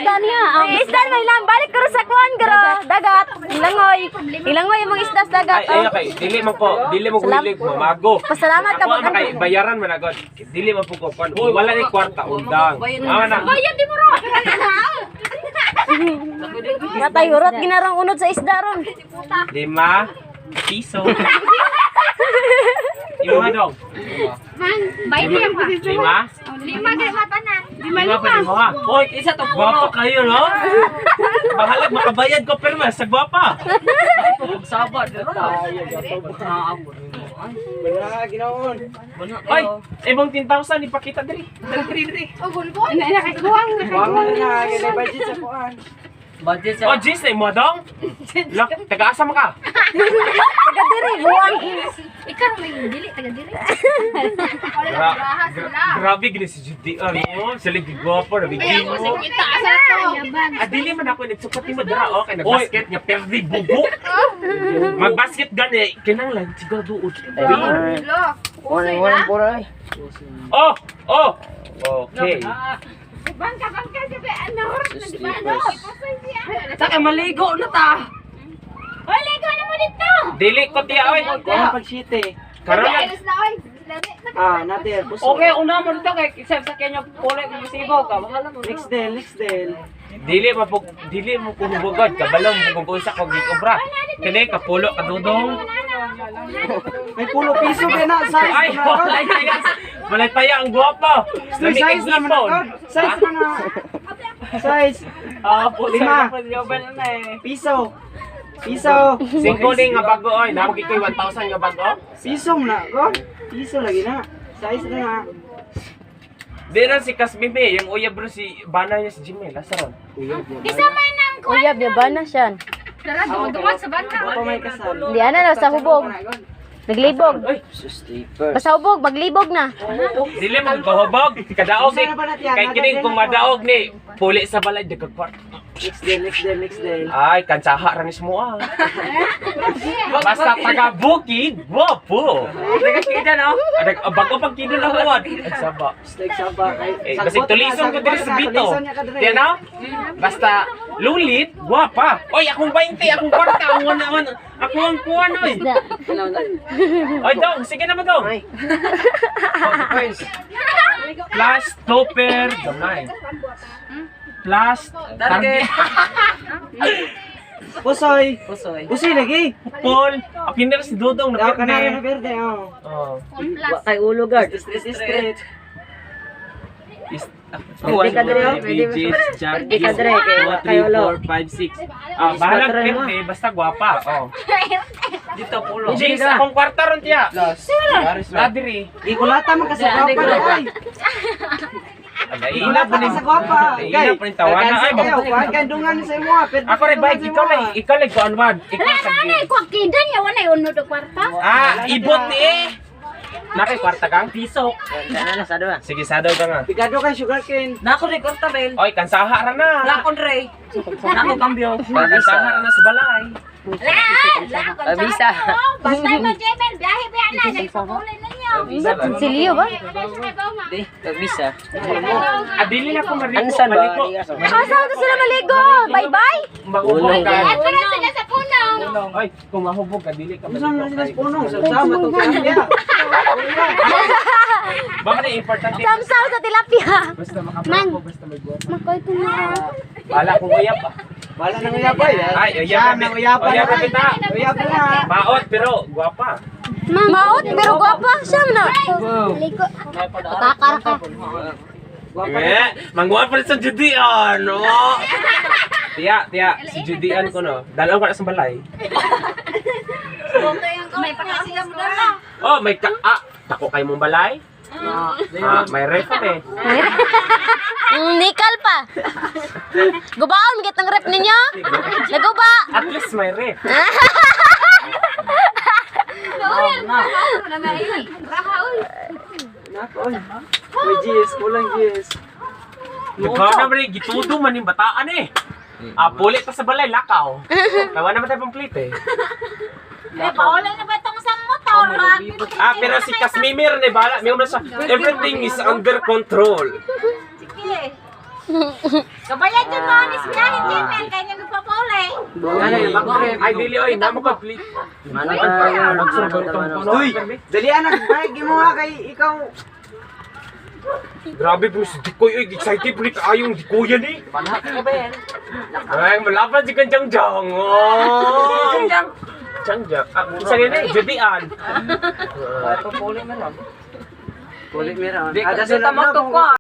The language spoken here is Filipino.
isda niya. Isda may lang balik karo sa kuan karo dagat. Ilangoy. Ilangoy imong isda sa dagat. Ay, okay. Dili mo kuhilig, mamago. Pasalamat ka Ako ang kay bayaran man agad. Dili man po ko kuan. Wala ni kwarta undang. Na. Bayad di mo ro. Matay urot ginarang unod sa isda ron. 5 piso. Iluha dong. Bayad pa. 5? 5 kay matanan. 5 pa din mo ha. Oy, isa to guwapo kayo, no? Bahalag makabayad ko pero sa gwapa. Sabad. Wala, ginaon. Oy, ibang 10,000 ipakita diri. Diri. Oh, bulbul. Nakikuwang. Wala na, kaya budget sa kuan. Budget Oh, jeez, mo dong. Lak, taga-asa mo ka? Taga diri buwang. Ikaw may dili taga diri. Grabe gini si Judy. Ano? Sila gigwapo na bigyan mo. Kita asa to. Dili man ako nagsukat mo dira okay nag-basket nga perdi bugo. Mag-basket gani kinahanglan siguro duod. Wala. Oh. Okay. Bangka sabi ano oras na di ba ano? Saka maligo na ta. Wala ka na mo dito. Dili ko tiya oy. Kuha pag city. Karon lang. Alis na oy. Natin, puso. Okay, una mo dito kay isip sa kenyo pole kung sibaw ka. Bahala mo. Next day. Dili mo kumubugod kabalong kung unsa ko gikobra. Kani kapulo kadudong. May pulo piso din na. Ay, walay taya ang guwapo. Size naman agad. Size na. Size. Pulo 5 pa yoban na eh. piso. 5 din nga bago oy, namo gikoy 1,000 nga bago. Piso na ko. Piso lagi na. Size na. Di rin si Kasmime, yung uyab rin si Bana niya si Jimmy, Lasaron. Kisama nang kuan. Uyab di ba na siya? Dara dumad sa bangka. Ako may kasal. Di ana na sa hubog. Naglibog. Basta hubog, maglibog na. Dili mo kahubog, kadaog ni. Kay kining kung madaog ni, puli sa balay, dagagpart. Next day. Ay, kansaha ranis mo ah. Basta taga bukid, guwapo. Nagkakita no? Bago pag kido na huwad. Ay, saba. Saba kay. Basig tulison ko diri sa bito. Di na? Basta lulit, guwapa. Oy, akong 20, akong kwarta, ako ang kuwan oy. Oy, dong, sige na mo dong. Plus topper, gamay. Plus target. Pusoy. Pusoy. Pusoy lagi. Paul, akin na si Dodong na Daw ka na perde. verde oh. Oh. Kay ulo guard. Straight. Pwede ka dire, oh. Pwede ka dire, kay ulo. 4, 5, 6. Ah, bahala perde, basta guwapa. Oh. Dito pulo. Jeez, akong kwarta ron tiya. Ladiri. Ikulata man kasi gwapa ay. Ina po ni Sa gwapa. Ina po ni tawana ay. Kuan kandungan sa imo. Ako rin ba ikaw lay kuan wad. Ikaw sabi. Kuan kidan ya wala unod og kwarta. Ah, ibot eh. Nakay kwarta kang piso. Sana na sa duwa. Sige, sadaw ka nga. Pigado kay sugarcane. Nako re kortabel. Oy, kansaha ra na. Lakon re. Nako kambyo. Kansaha ra na sa balay. Abisa. Basta mo Jebel biyahe biya na nagpakulay na niyo. Silio ba? Di, abisa. Adili na ko marigo. Ansan ba? Asa to sila maligo? Bye-bye. Mahubog ka. Ato na sila sa punong. Oy, kung mahubog ka, dili ka Usan na marigo. sila sa punong sa sama to kaya. Baka na importante. Samsaw sa tilapia. Basta makapako, basta may guwapo. Makoy ko na. Bala kung uyap ah. Bala nang uyapay. Ay, uyap nang uyapay. Uyap na kita. Uyap na. Maot pero guwapa. Maot pero gwapa siya na. Liko. Kakar ka. Eh, mangguwapa rin sa Judian, no? Tiya, si Judian ko no. Dalaw ka na sa balay. May pakasila mo na. Oh, may tako kayo mong balay? May ref eh. Nikal pa. Gubaon git ang rep ninyo. Naguba. At least may ref. Nako. May GS, kulang GS. Ikaw na rin, gitudo man yung bataan eh. Puli ta sa balay, lakaw. Tawa naman tayo pang plate eh. Paulay na ba itong sa motor? Pero si Kasmimir, bala, may umra siya, everything is under control. Sige. Kabayan dyan mo, anis niya, hindi men, kaya nga nagpapole. Ay, dili, oy, namo ka, please. Uy, dali anak, bay, mo nga kay ikaw. Grabe po si Dikoy, oy, excited po ni kaayong Dikoy yan eh. Ay, malapad si Kanjang Jang. Changjang. Isa rin eh, Judian. Kulit meron. Ada sila mo to ko.